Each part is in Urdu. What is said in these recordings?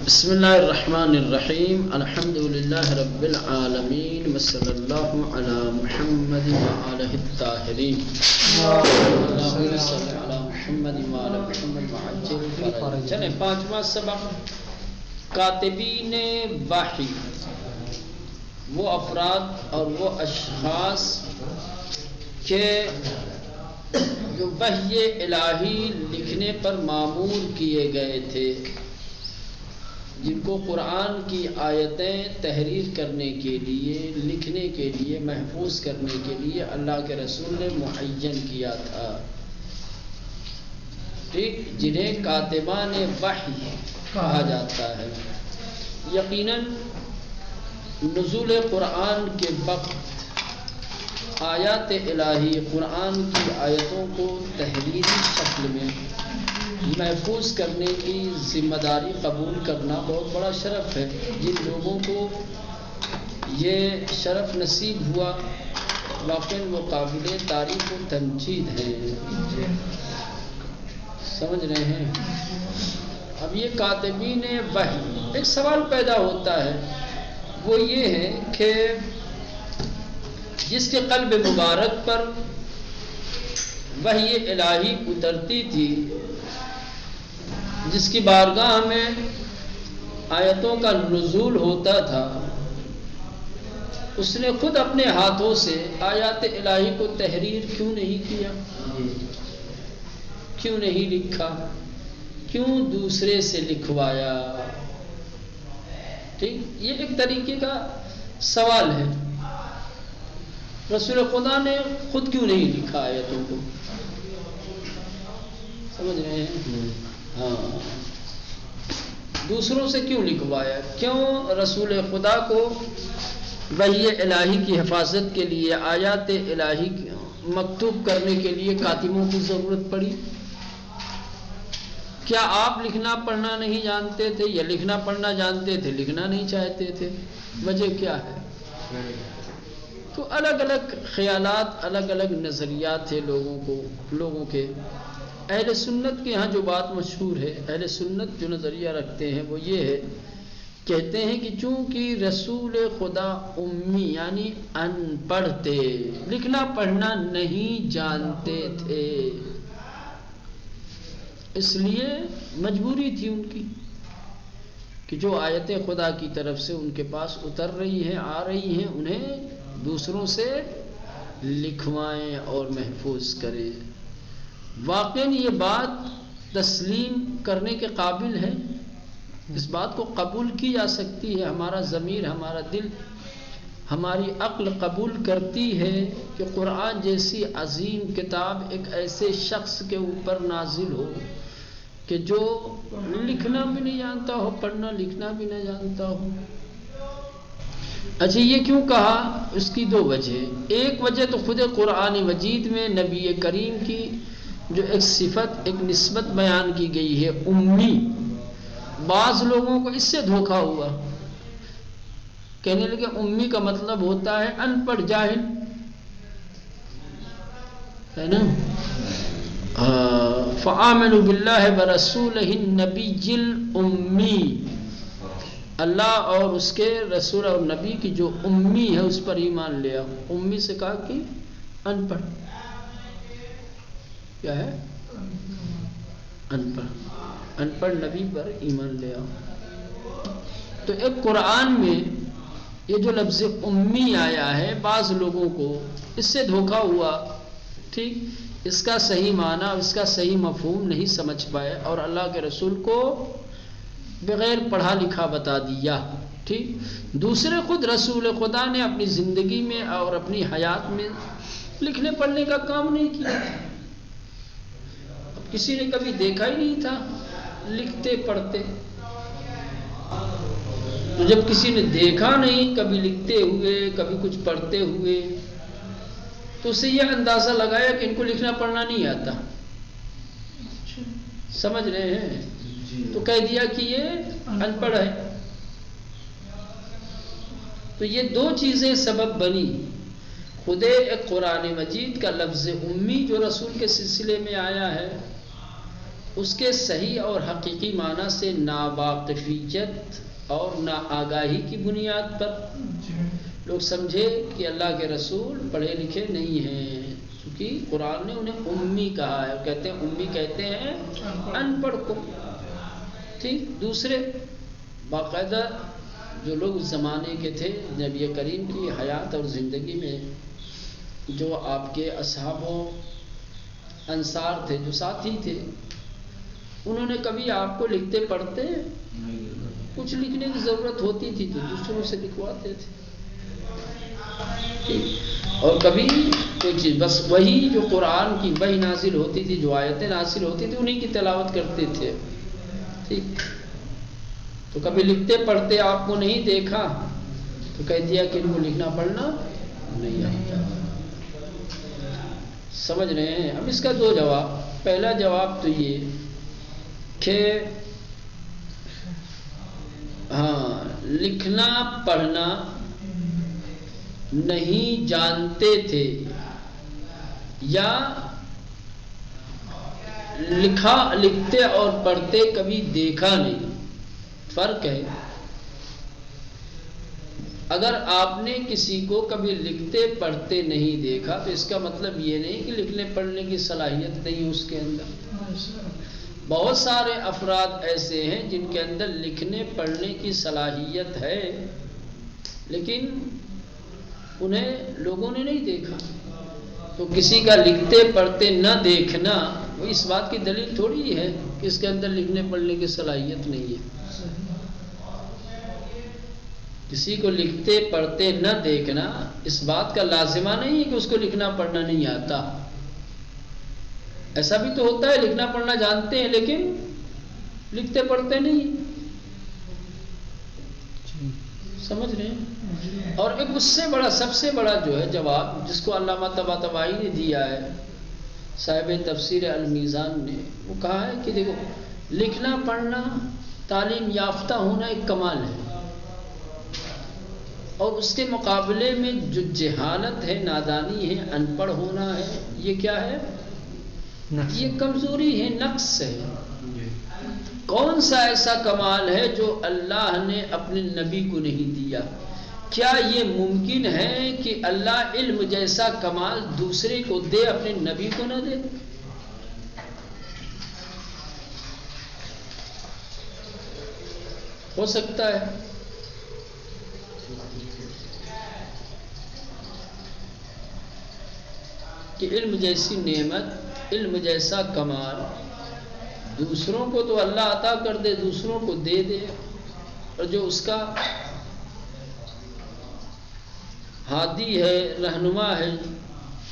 بسم اللہ الرحمن الرحیم الحمد للہ رب العالمین وصلی اللہ علی محمد وآلہ الطاہرین اللہم صلی علی محمد وآلہ محمد وعجل فرجہ. چلیں پانچواں سبق کاتبین وحی، وہ افراد اور وہ اشخاص کے جو وحی الہی لکھنے پر مامور کیے گئے تھے، جن کو قرآن کی آیتیں تحریر کرنے کے لیے، لکھنے کے لیے، محفوظ کرنے کے لیے اللہ کے رسول نے معین کیا تھا، ٹھیک، جنہیں کاتبان وحی کہا جاتا ہے. یقیناً نزول قرآن کے وقت آیات الہی، قرآن کی آیتوں کو تحریری شکل میں محفوظ کرنے کی ذمہ داری قبول کرنا بہت بڑا شرف ہے. جن لوگوں کو یہ شرف نصیب ہوا واقعی وہ قابل تعریف و تمجید ہیں. سمجھ رہے ہیں؟ اب یہ کاتبین وحی، ایک سوال پیدا ہوتا ہے، وہ یہ ہے کہ جس کے قلب مبارک پر وحی الہی اترتی تھی، جس کی بارگاہ میں آیتوں کا نزول ہوتا تھا، اس نے خود اپنے ہاتھوں سے آیات الہی کو تحریر کیوں نہیں کیا؟ کیوں نہیں لکھا؟ کیوں دوسرے سے لکھوایا؟ ٹھیک، یہ ایک طریقے کا سوال ہے. رسول خدا نے خود کیوں نہیں لکھا آیتوں کو؟ سمجھ رہے ہیں؟ ہاں، دوسروں سے کیوں لکھوایا؟ کیوں رسول خدا کو وحی الہی کی حفاظت کے لیے، آیات الہی مکتوب کرنے کے لیے کاتبوں کی ضرورت پڑی؟ کیا آپ لکھنا پڑھنا نہیں جانتے تھے، یا لکھنا پڑھنا جانتے تھے لکھنا نہیں چاہتے تھے؟ وجہ کیا ہے؟ تو الگ الگ خیالات، الگ الگ نظریات تھے لوگوں کے. اہل سنت کے ہاں جو بات مشہور ہے، اہل سنت جو نظریہ رکھتے ہیں وہ یہ ہے، کہتے ہیں کہ چونکہ رسول خدا امی یعنی ان پڑھ تھے، لکھنا پڑھنا نہیں جانتے تھے، اس لیے مجبوری تھی ان کی کہ جو آیتیں خدا کی طرف سے ان کے پاس اتر رہی ہیں، آ رہی ہیں، انہیں دوسروں سے لکھوائیں اور محفوظ کریں. واقعاً یہ بات تسلیم کرنے کے قابل ہے، اس بات کو قبول کی جا سکتی ہے. ہمارا ضمیر، ہمارا دل، ہماری عقل قبول کرتی ہے کہ قرآن جیسی عظیم کتاب ایک ایسے شخص کے اوپر نازل ہو کہ جو لکھنا بھی نہیں جانتا ہو، پڑھنا لکھنا بھی نہیں جانتا ہو. اچھا، یہ کیوں کہا؟ اس کی دو وجہ. ایک وجہ تو خود قرآن مجید میں نبی کریم کی جو ایک صفت، ایک نسبت بیان کی گئی ہے، امی. بعض لوگوں کو اس سے دھوکہ ہوا، کہنے لگے امی کا مطلب ہوتا ہے ان پڑھ، جاہل، ہے نا. فآمنوا باللہ ورسولہ النبی الامی، اللہ اور اس کے رسول اور نبی کی جو امی ہے اس پر ایمان لیا. امی سے کہا کہ ان پڑھ، کیا ہے؟ ان پڑھ، ان پڑھ نبی پر ایمان لیا. تو ایک قرآن میں یہ جو لفظ امی آیا ہے، بعض لوگوں کو اس سے دھوکہ ہوا، ٹھیک، اس کا صحیح معنی، اس کا صحیح مفہوم نہیں سمجھ پائے اور اللہ کے رسول کو بغیر پڑھا لکھا بتا دیا. ٹھیک. دوسرے خود رسول خدا نے اپنی زندگی میں اور اپنی حیات میں لکھنے پڑھنے کا کام نہیں کیا. کسی نے کبھی دیکھا ہی نہیں تھا لکھتے پڑھتے. تو جب کسی نے دیکھا نہیں کبھی لکھتے ہوئے، کبھی کچھ پڑھتے ہوئے، تو اسے یہ اندازہ لگایا کہ ان کو لکھنا پڑھنا نہیں آتا. سمجھ رہے ہیں؟ تو کہہ دیا کہ یہ ان پڑھ ہے. تو یہ دو چیزیں سبب بنی. خود ایک قرآن مجید کا لفظ امی جو رسول کے سلسلے میں آیا ہے، اس کے صحیح اور حقیقی معنی سے ناواقفیت اور ناآگاہی کی بنیاد پر لوگ سمجھے کہ اللہ کے رسول پڑھے لکھے نہیں ہیں، کیونکہ قرآن نے انہیں امی کہا ہے، کہتے ہیں امی کہتے ہیں ان پڑھ کو. ٹھیک. دوسرے باقاعدہ جو لوگ اس زمانے کے تھے نبی کریم کی حیات اور زندگی میں، جو آپ کے اصحاب و انصار تھے، جو ساتھی تھے، انہوں نے کبھی آپ کو لکھتے پڑھتے، کچھ لکھنے کی ضرورت ہوتی تھی تو دوسروں سے لکھواتے تھے. اور کبھی کوئی چیز بس وہی جو قرآن کی وحی نازل ہوتی تھی، جو آیتیں نازل ہوتی تھی، انہیں کی تلاوت کرتے تھے. ٹھیک. تو کبھی لکھتے پڑھتے آپ کو نہیں دیکھا تو کہہ دیا کہ ان کو لکھنا پڑھنا نہیں آتا. سمجھ رہے ہیں؟ اب اس کا دو جواب. پہلا جواب تو یہ کہ ہاں لکھنا پڑھنا نہیں جانتے تھے یا لکھتے اور پڑھتے کبھی دیکھا نہیں. فرق ہے. اگر آپ نے کسی کو کبھی لکھتے پڑھتے نہیں دیکھا تو اس کا مطلب یہ نہیں کہ لکھنے پڑھنے کی صلاحیت نہیں اس کے اندر. بہت سارے افراد ایسے ہیں جن کے اندر لکھنے پڑھنے کی صلاحیت ہے لیکن انہیں لوگوں نے نہیں دیکھا. تو کسی کا لکھتے پڑھتے نہ دیکھنا وہ اس بات کی دلیل تھوڑی ہے کہ اس کے اندر لکھنے پڑھنے کی صلاحیت نہیں ہے. کسی کو لکھتے پڑھتے نہ دیکھنا اس بات کا لازمہ نہیں ہے کہ اس کو لکھنا پڑھنا نہیں آتا. ایسا بھی تو ہوتا ہے لکھنا پڑھنا جانتے ہیں لیکن لکھتے پڑھتے نہیں. سمجھ رہے ہیں؟ اور ایک اس سے بڑا سب سے بڑا جو ہے جواب جس کو علامہ طباطبائی نے دیا ہے، صاحب تفسیر المیزان نے، وہ کہا ہے کہ دیکھو لکھنا پڑھنا تعلیم یافتہ ہونا ایک کمال ہے اور اس کے مقابلے میں جو جہالت ہے، نادانی ہے، ان پڑھ ہونا ہے، یہ کیا ہے؟ یہ کمزوری ہے، نقص ہے. کون سا ایسا کمال ہے جو اللہ نے اپنے نبی کو نہیں دیا؟ کیا یہ ممکن ہے کہ اللہ علم جیسا کمال دوسرے کو دے اپنے نبی کو نہ دے؟ ہو سکتا ہے. کہ علم جیسی نعمت، علم جیسا کمال دوسروں کو تو اللہ عطا کر دے، دوسروں کو دے دے، اور جو اس کا ہادی ہے، رہنما ہے،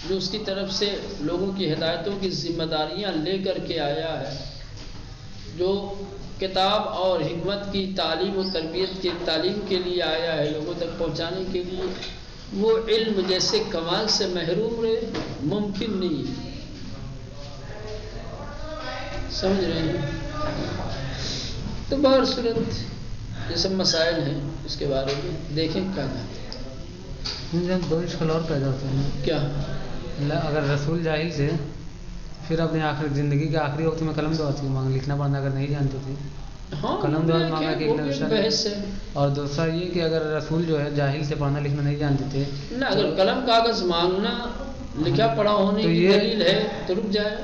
جو اس کی طرف سے لوگوں کی ہدایتوں کی ذمہ داریاں لے کر کے آیا ہے، جو کتاب اور حکمت کی تعلیم و تربیت کی تعلیم کے لیے آیا ہے لوگوں تک پہنچانے کے لیے، وہ علم جیسے کمال سے محروم رہے؟ ممکن نہیں ہے. سمجھ رہے ہیں؟ تو بہر صورت یہ سب مسائل ہیں، اس کے بارے میں دیکھیں کیا ہے. دو اشکال اور پیدا ہوتے ہیں. کیا؟ اگر رسول جاہل تھے پھر اپنے آخر زندگی کے آخری وقت میں قلم دعوت کی مانگ، لکھنا پڑھنا اگر نہیں جانتے تھے قلم دعوت مانگا کہ بحث ہے. اور دوسرا یہ کہ اگر رسول جو ہے جاہل سے پڑھنا لکھنا نہیں جانتے تھے نہ، اگر قلم کاغذ مانگنا لکھا پڑھا ہونے کی دلیل ہے تو رک جائے،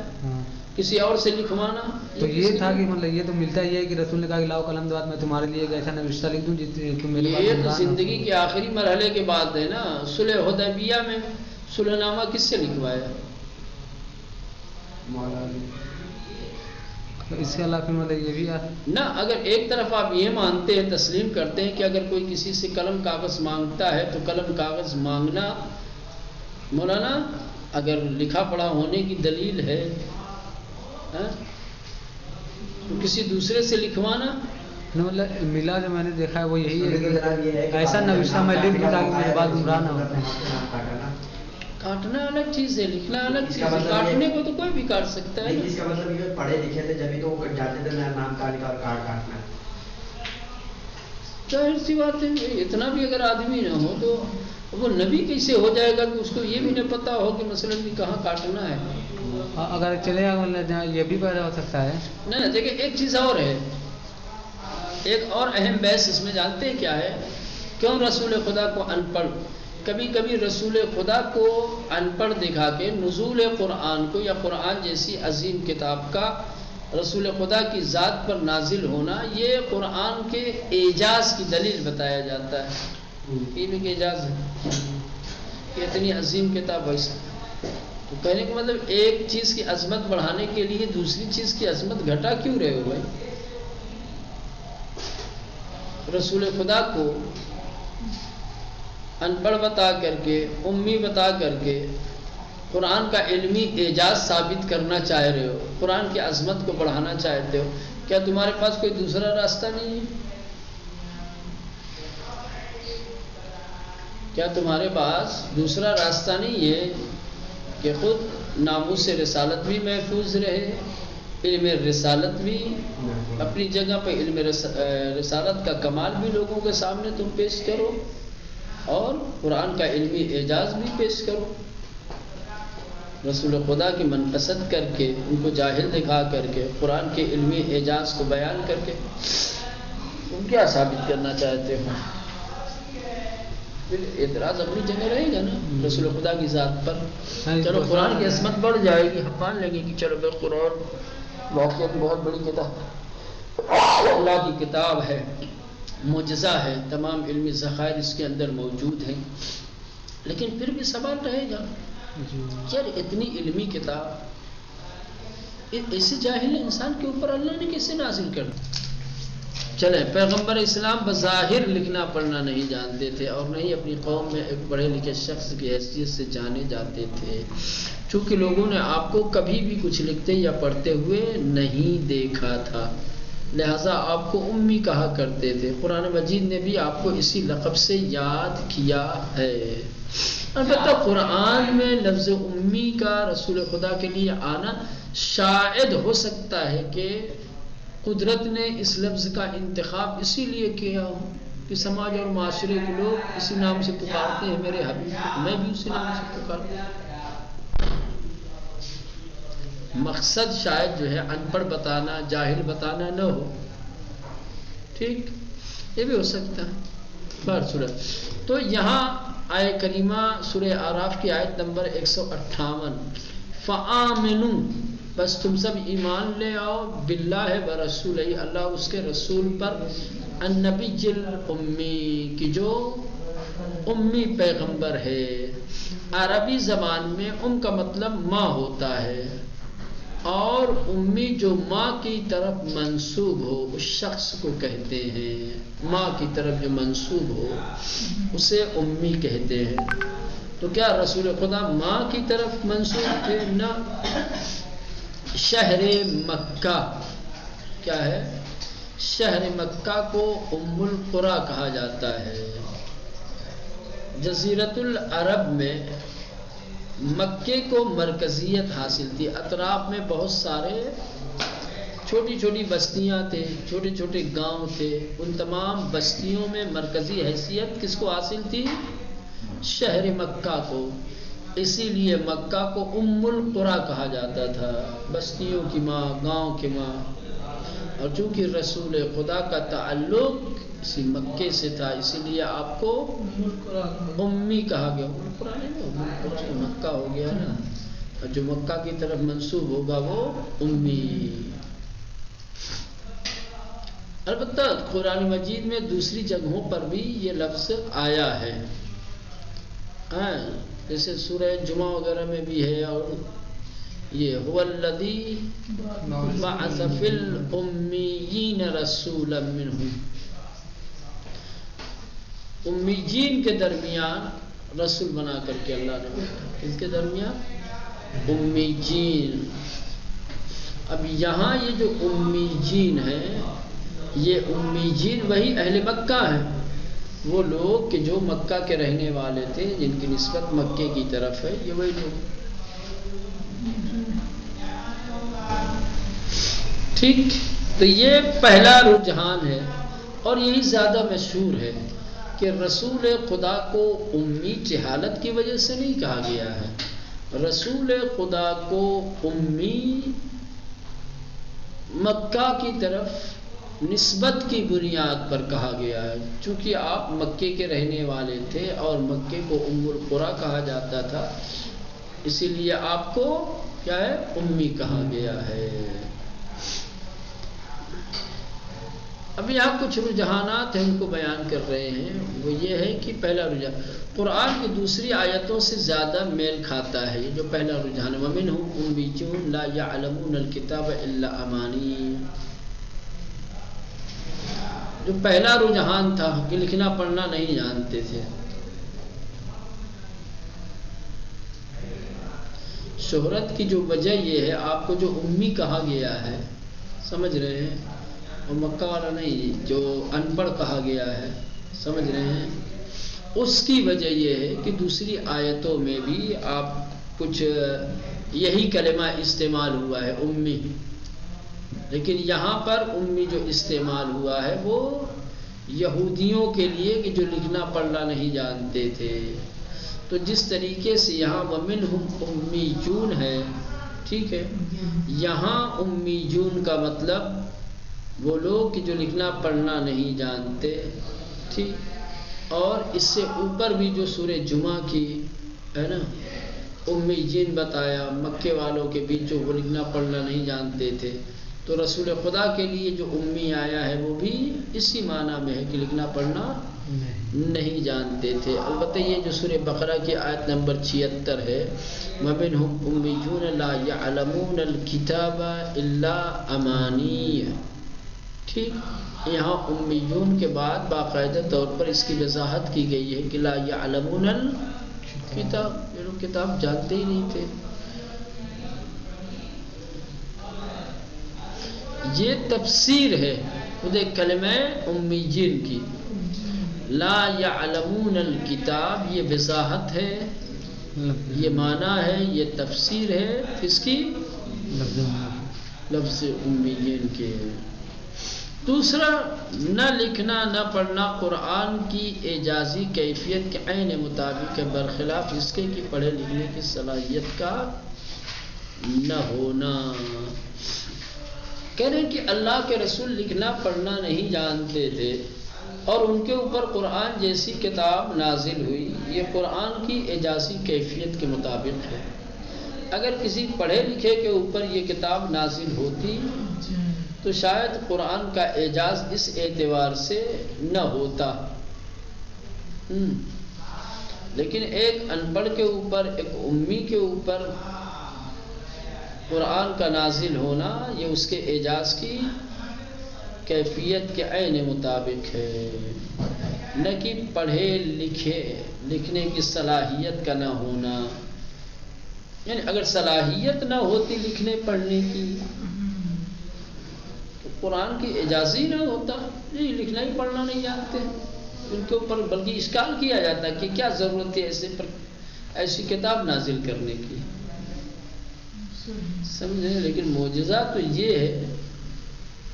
کسی اور سے لکھوانا تو یہ تھا کہ مطلب یہ تو ملتا ہی ہے کہ رسول نے کہا کہ لاؤ قلم دعوت میں تمہارے لیے ایک ایسا نوشتہ لکھ دوں جس تم میرے یہ تو زندگی کے آخری مرحلے کے بعد ہے نا. صلح حدیبیہ میں صلح نامہ کس سے لکھوایا؟ اس کے علاوہ مطلب یہ بھی نہ. اگر ایک طرف آپ یہ مانتے ہیں، تسلیم کرتے ہیں کہ اگر کوئی کسی سے قلم کاغذ مانگتا ہے تو قلم کاغذ مانگنا مولانا اگر لکھا پڑھا ہونے کی دلیل ہے تو کسی دوسرے سے لکھوانا مطلب ملا جو میں نے دیکھا ہے وہ یہی ہے، ایسا نوشتہ میں لکھ دوں تاکہ میرے بعد گمراہ نہ ہو. کاٹنا الگ چیز ہے، لکھنا الگ چیز ہے. کاٹنے کو تو کوئی بھی کاٹ سکتا ہے. اس کا مطلب یہ پڑھے لکھے تھے جبھی تو وہ جاتے تھے نام کاٹ اور کاٹنا. ظاہر سی بات ہے، اتنا بھی اگر آدمی نہ ہو تو وہ نبی کیسے ہو جائے گا کہ اس کو یہ بھی نہ پتا ہو کہ مثلا بھی کہاں کاٹنا ہے. اگر چلے یہ بھی پیدا ہو سکتا ہے. نہیں دیکھیں ایک چیز اور ہے، ایک اور اہم بحث اس میں جانتے ہیں کیا ہے؟ کیوں رسول خدا کو ان پڑھ، کبھی کبھی رسول خدا کو ان پڑھ دکھا کے نزول قرآن کو یا قرآن جیسی عظیم کتاب کا رسول خدا کی ذات پر نازل ہونا یہ قرآن کے اعجاز کی دلیل بتایا جاتا ہے. یہ بھی کہ اعجاز ہے کہ اتنی عظیم کتاب ویسا. تو کہنے کا مطلب ایک چیز کی عظمت بڑھانے کے لیے دوسری چیز کی عظمت گھٹا کیوں رہے ہو بھائی؟ رسول خدا کو ان پڑھ بتا کر کے، امی بتا کر کے قرآن کا علمی اعجاز ثابت کرنا چاہ رہے ہو، قرآن کی عظمت کو بڑھانا چاہتے ہو، کیا تمہارے پاس کوئی دوسرا راستہ نہیں ہے؟ کیا تمہارے پاس دوسرا راستہ نہیں ہے کہ خود ناموس رسالت بھی محفوظ رہے، علم رسالت بھی اپنی جگہ پہ، علم رسالت کا کمال بھی لوگوں کے سامنے تم پیش کرو اور قرآن کا علمی اعجاز بھی پیش کرو؟ رسول خدا کی منقصد کر کے، ان کو جاہل دکھا کر کے، قرآن کے علمی اعجاز کو بیان کر کے تم کیا ثابت کرنا چاہتے ہو؟ پھر اعتراض اپنی جگہ رہے گا نا رسول خدا کی ذات پر. چلو قرآن کی عظمت بڑھ جائے گی، ہم مان لیں گے کہ چلو بھائی قرآن واقعی بہت بڑی کتاب، اللہ کی کتاب ہے، معجزہ ہے، تمام علمی ذخائر اس کے اندر موجود ہیں. لیکن پھر بھی سوال رہے گا یار اتنی علمی کتاب ایسے جاہل انسان کے اوپر اللہ نے کیسے نازل کر دی؟ چلیں، پیغمبر اسلام بظاہر لکھنا پڑھنا نہیں جانتے تھے اور نہیں اپنی قوم میں ایک پڑھے لکھے شخص کی حیثیت سے جانے جاتے تھے، چونکہ لوگوں نے آپ کو کبھی بھی کچھ لکھتے یا پڑھتے ہوئے نہیں دیکھا تھا، لہذا آپ کو امی کہا کرتے تھے. قرآن مجید نے بھی آپ کو اسی لقب سے یاد کیا ہے. البتہ قرآن میں لفظ امی کا رسول خدا کے لیے آنا شاید ہو سکتا ہے کہ قدرت نے اس لفظ کا انتخاب اسی لیے کیا ہو کہ سماج اور معاشرے کے لوگ اسی نام سے پکارتے ہیں میرے حبیب، میں بھی اسی نام سے پکارتا ہوں. مقصد شاید جو ہے ان پڑھ بتانا، جاہل بتانا نہ ہو. ٹھیک، یہ بھی ہو سکتا ہے. بہر صورت تو یہاں آیہ کریمہ سورہ اعراف کی آیت نمبر 158 فآمنوا، بس تم سب ایمان لے آؤ، باللہ ورسولہ، اللہ اس کے رسول پر، النبی الامی، کی جو امی پیغمبر ہے. عربی زبان میں ام کا مطلب ماں ہوتا ہے اور امی جو ماں کی طرف منسوب ہو اس شخص کو کہتے ہیں. ماں کی طرف جو منسوب ہو اسے امی کہتے ہیں. تو کیا رسول خدا ماں کی طرف منسوب تھے؟ نہ. شہر مکہ کیا ہے؟ شہر مکہ کو ام القریٰ کہا جاتا ہے. جزیرۃ العرب میں مکے کو مرکزیت حاصل تھی، اطراف میں بہت سارے چھوٹی چھوٹی بستیاں تھے، چھوٹے چھوٹے گاؤں تھے. ان تمام بستیوں میں مرکزی حیثیت کس کو حاصل تھی؟ شہر مکہ کو. اسی لیے مکہ کو ام القریٰ کہا جاتا تھا، بستیوں کی ماں، گاؤں کی ماں. اور چونکہ رسول خدا کا تعلق اسی مکے سے تھا اسی لیے آپ کو امی کہا گیا. مکہ ہو گیا نا، اور جو مکہ کی طرف منسوب ہوگا وہ امی. البتہ قرآن مجید میں دوسری جگہوں پر بھی یہ لفظ آیا ہے، جیسے سورہ جمعہ وغیرہ میں بھی ہے. اور یہ هو الذی بعث فی الامیین رسولا منہم، امیین کے درمیان رسول بنا کر کے اللہ نے بھیجا. کس کے درمیان؟ امیین. اب یہاں یہ جو امیین ہے، یہ امیین وہی اہل مکہ ہیں، وہ لوگ کہ جو مکہ کے رہنے والے تھے، جن کی نسبت مکے کی طرف ہے، یہ وہی لوگ. ٹھیک، تو یہ پہلا رجحان ہے اور یہی زیادہ مشہور ہے کہ رسول خدا کو امی جہالت کی وجہ سے نہیں کہا گیا ہے، رسول خدا کو امی مکہ کی طرف نسبت کی بنیاد پر کہا گیا ہے، چونکہ آپ مکے کے رہنے والے تھے اور مکے کو ام القریٰ کہا جاتا تھا، اسی لیے آپ کو کیا ہے امی کہا گیا ہے۔ اب یہاں کچھ رجحانات ہیں ان کو بیان کر رہے ہیں، وہ یہ ہے کہ پہلا رجحان قرآن کی دوسری آیتوں سے زیادہ میل کھاتا ہے، یہ جو پہلا رجحان ہے وَمِنْهُمْ أُمِّيُّونَ لَا يَعْلَمُونَ الْكِتَابَ إِلَّا أَمَانِيَّ، جو پہلا رجحان تھا کہ لکھنا پڑھنا نہیں جانتے تھے۔ شہرت کی جو وجہ یہ ہے، آپ کو جو امی کہا گیا ہے، سمجھ رہے ہیں، اور مکہ والا نہیں جو ان پڑھ کہا گیا ہے، سمجھ رہے ہیں، اس کی وجہ یہ ہے کہ دوسری آیتوں میں بھی آپ کچھ یہی کلمہ استعمال ہوا ہے امی، لیکن یہاں پر امی جو استعمال ہوا ہے وہ یہودیوں کے لیے کہ جو لکھنا پڑھنا نہیں جانتے تھے۔ تو جس طریقے سے یہاں وَمِنْهُمْ أُمِّيُّونَ ہے، ٹھیک ہے، یہاں امیون کا مطلب وہ لوگ کہ جو لکھنا پڑھنا نہیں جانتے، ٹھیک، اور اس سے اوپر بھی جو سورہ جمعہ کی ہے نا امیین بتایا، مکے والوں کے بیچ جو وہ لکھنا پڑھنا نہیں جانتے تھے، تو رسول خدا کے لیے جو امی آیا ہے وہ بھی اسی معنی میں ہے کہ لکھنا پڑھنا نہیں جانتے تھے۔ البتہ یہ جو سورہ بقرہ کی آیت نمبر 76 ہے وَمِنْهُمْ أُمِّيُّونَ لَا يَعْلَمُونَ الْكِتَابَ إِلَّا أَمَانِيَّ، ٹھیک، یہاں امیون کے بعد باقاعدہ طور پر اس کی وضاحت کی گئی ہے کہ لا يعلمون الکتاب، یہ لوگ کتاب جانتے ہی نہیں تھے۔ یہ تفسیر ہے خود کلمہ امیین کی، لا يعلمون الکتاب یہ وضاحت ہے، یہ معنی ہے، یہ تفسیر ہے اس کی لفظ امیین کے۔ دوسرا، نہ لکھنا نہ پڑھنا قرآن کی اعجازی کیفیت کے عین مطابق ہے، برخلاف اس کے کہ پڑھے لکھنے کی صلاحیت کا نہ ہونا۔ کہہ رہے ہیں کہ اللہ کے رسول لکھنا پڑھنا نہیں جانتے تھے اور ان کے اوپر قرآن جیسی کتاب نازل ہوئی، یہ قرآن کی اعجازی کیفیت کے مطابق ہے۔ اگر کسی پڑھے لکھے کے اوپر یہ کتاب نازل ہوتی تو شاید قرآن کا اعجاز اس اعتبار سے نہ ہوتا، لیکن ایک ان پڑھ کے اوپر، ایک امی کے اوپر قرآن کا نازل ہونا یہ اس کے اعجاز کی کیفیت کے عین مطابق ہے، نہ کہ پڑھے لکھنے کی صلاحیت کا نہ ہونا۔ یعنی اگر صلاحیت نہ ہوتی لکھنے پڑھنے کی تو قرآن کی اعجازی نہ ہوتا، یہ لکھنا ہی پڑھنا نہیں جانتے ان کے اوپر، بلکہ اشکال کیا جاتا کہ کیا ضرورت ہے ایسی کتاب نازل کرنے کی، سمجھیں۔ لیکن معجزہ تو یہ ہے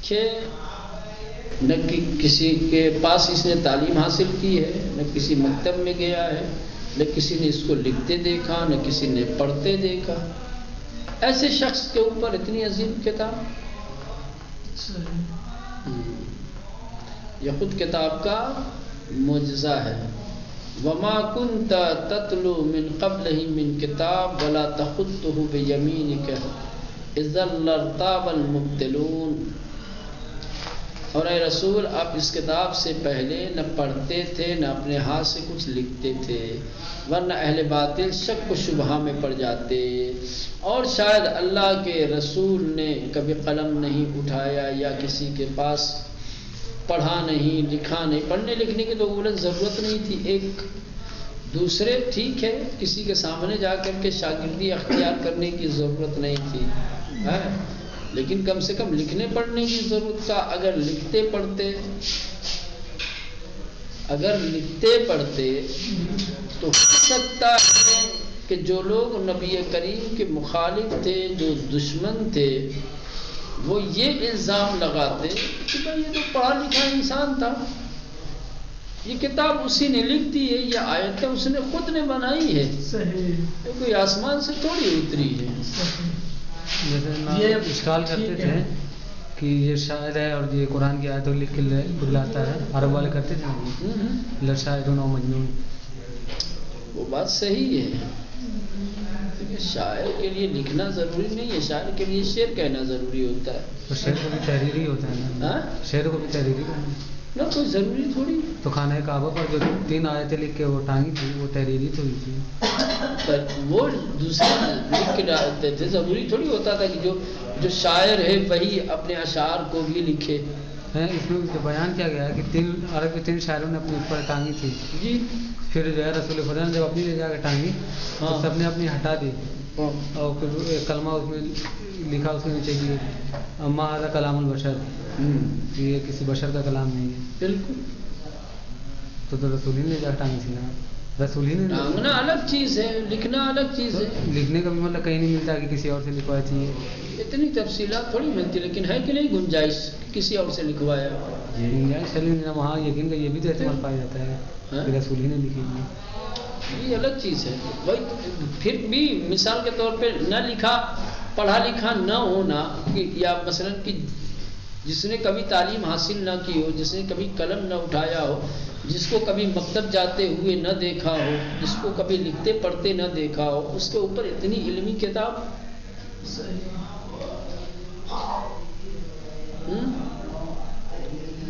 کہ نہ کسی کے پاس اس نے تعلیم حاصل کی ہے، نہ کسی مکتب میں گیا ہے، نہ کسی نے اس کو لکھتے دیکھا، نہ کسی نے پڑھتے دیکھا، ایسے شخص کے اوپر اتنی عظیم کتاب، یہ خود کتاب کا معجزہ ہے۔ وَمَا كُنْتَ تَتْلُو مِنْ قَبْلِهِ مِنْ كِتَابٍ وَلَا تَخُطُّهُ بِيَمِينِكَ إِذًا لَارْتَابَ الْمُبْطِلُونَ، اور اے رسول آپ اس کتاب سے پہلے نہ پڑھتے تھے نہ اپنے ہاتھ سے کچھ لکھتے تھے، ورنہ اہل باطل شک و شبہ میں پڑ جاتے، اور شاید اللہ کے رسول نے کبھی قلم نہیں اٹھایا یا کسی کے پاس پڑھا نہیں لکھا نہیں، پڑھنے لکھنے کی تو اولت ضرورت نہیں تھی، ایک دوسرے ٹھیک ہے کسی کے سامنے جا کر کے شاگردی اختیار کرنے کی ضرورت نہیں تھی، لیکن کم سے کم لکھنے پڑھنے کی ضرورت تھا۔ اگر لکھتے پڑھتے تو ہو سکتا ہے کہ جو لوگ نبی کریم کے مخالف تھے، جو دشمن تھے، وہ یہ الزام لگاتے کہ بھائی یہ تو پڑھا لکھا انسان تھا، یہ کتاب اسی نے لکھ دی ہے، یہ آیتیں اس نے خود نے بنائی ہے، صحیح، یہ کوئی آسمان سے تھوڑی اتری ہے۔ یہ اشکال کرتے تھے کہ یہ شاعر ہے اور یہ قرآن کی آیتوں لکھ کے لاتا ہے، عرب والے کرتے تھے لشاعر و مجنون۔ وہ بات صحیح ہے، شاعر کے لیے لکھنا ضروری نہیں ہے، شاعر کے لیے شعر کہنا ضروری ہوتا ہے۔ تو شعر کو بھی تحریری ہوتا ہے نا، شعر کو بھی تحریری نہ کوئی ضروری تھوڑی۔ تو خانہ کعبہ پر جو 3 آیتیں لکھ کے وہ ٹانگی تھی وہ تحریری تو ہوئی تھی، وہ دوسرے لکھ کے ڈالتے تھے، ضروری تھوڑی ہوتا تھا کہ جو شاعر ہے وہی اپنے اشعار کو بھی لکھے۔ اس میں بیان کیا گیا ہے کہ 3 عرب کے 3 شاعروں نے اپنے اوپر ٹانگی تھی، جی پھر جو ہے رسول خدا نے جب اپنی لے جا کے ٹانگی تو سب نے اپنی ہٹا دی، اور پھر ایک کلمہ اس میں لکھا اس کے نیچے کہ اما ھذا کلام البشر، یہ کسی بشر کا کلام نہیں ہے۔ بالکل، تو رسول ہی نے جا ٹانگی تھی نا، رسول ہی نے ٹانگنا الگ چیز ہے، لکھنا الگ چیز ہے۔ لکھنے کا بھی مطلب کہیں نہیں ملتا کہ کسی اور سے لکھوایا چاہیے، اتنی تفصیلات تھوڑی ملتی، لیکن ہے کہ نہیں گنجائش کسی اور سے لکھوایا؟ گنجائش چلی وہاں یقین کا یہ بھی تو احتمال پایا جاتا ہے کہ رسول ہی نے لکھی ہے، یہ الگ چیز ہے۔ وہی پھر بھی مثال کے طور پہ نہ لکھا پڑھا لکھا نہ ہونا، یا مثلا کہ جس نے کبھی تعلیم حاصل نہ کی ہو، جس نے کبھی قلم نہ اٹھایا ہو، جس کو کبھی مکتب جاتے ہوئے نہ دیکھا ہو، جس کو کبھی لکھتے پڑھتے نہ دیکھا ہو، اس کے اوپر اتنی علمی کتاب۔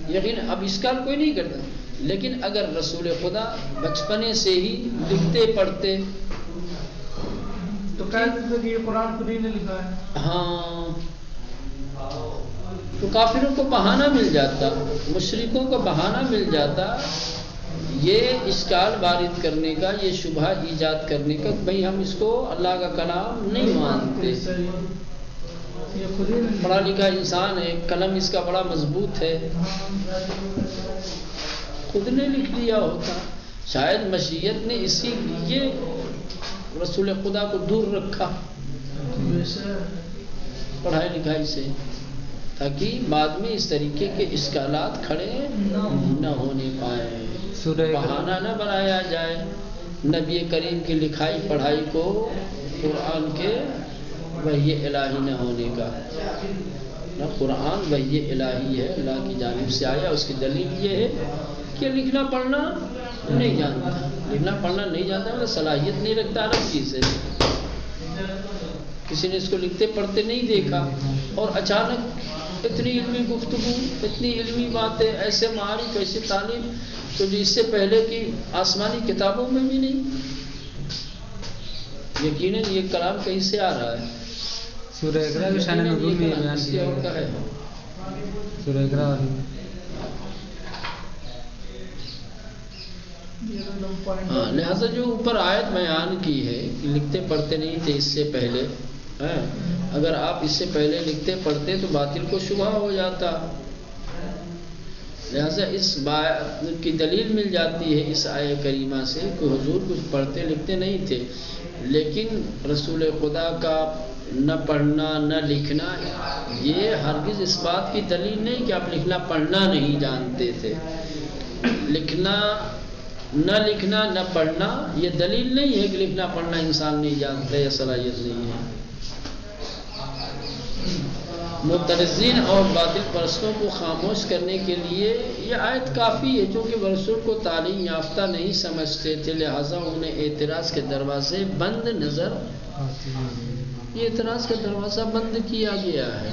یقین اب اشکال کوئی نہیں کرتا، لیکن اگر رسول خدا بچپنے سے ہی لکھتے پڑھتے تو یہ قرآن خود ہی نے لکھا ہے، ہاں، تو کافروں کو بہانہ مل جاتا، مشرکوں کو بہانہ مل جاتا یہ اشکال وارد کرنے کا، یہ شبہہ ایجاد کرنے کا کہ بھئی ہم اس کو اللہ کا کلام نہیں مانتے۔ پڑھا لکھا انسان ہے، قلم اس کا بڑا مضبوط ہے، خود نے لکھ دیا ہوتا۔ شاید مشیت نے اسی لیے رسول خدا کو دور رکھا پڑھائی لکھائی سے، تاکہ بعد میں اس طریقے کے اشکالات کھڑے نہ ہونے پائے، بہانہ نہ بنایا جائے نبی کریم کی لکھائی پڑھائی کو قرآن کے وحی الہی نہ ہونے کا۔ نہ قرآن وحی الہی ہے، اللہ کی جانب سے آیا، اس کی دلیل یہ ہے کہ لکھنا پڑھنا نہیں جانتا، لکھنا پڑھنا نہیں جانتا مطلب صلاحیت نہیں رکھتا، الگ چیز ہے۔ کسی نے اس کو لکھتے پڑھتے نہیں دیکھا، اور اچانک اتنی علمی گفتگو، اتنی علمی باتیں، ایسے معارف، ایسی تعلیم تو جو اس سے پہلے کی آسمانی کتابوں میں بھی نہیں۔ یقیناً یہ کلام کہیں سے آ رہا ہے، سورہ اقرا کے شان نزول میں یہ بیان کیا گیا ہے، سورہ اقرا والی میں۔ لہذا جو اوپر آیت بیان کی ہے کہ لکھتے پڑھتے نہیں تھے اس سے پہلے، اگر آپ اس سے پہلے لکھتے پڑھتے تو باطل کو شبہ ہو جاتا، لہذا اس بات کی دلیل مل جاتی ہے اس آیت کریمہ سے کہ حضور کچھ پڑھتے لکھتے نہیں تھے، لیکن رسول خدا کا نہ پڑھنا نہ لکھنا یہ ہرگز اس بات کی دلیل نہیں کہ آپ لکھنا پڑھنا نہیں جانتے تھے۔ لکھنا نہ پڑھنا یہ دلیل نہیں ہے کہ لکھنا پڑھنا انسان نہیں جانتا یا صلاحیت نہیں ہے۔ معترضین اور باطل پرستوں کو خاموش کرنے کے لیے یہ آیت کافی ہے، چونکہ رسول کو تعلیم یافتہ نہیں سمجھتے تھے، لہٰذا انہیں اعتراض کے دروازے بند نظر، یہ اعتراض کا دروازہ بند کیا گیا ہے۔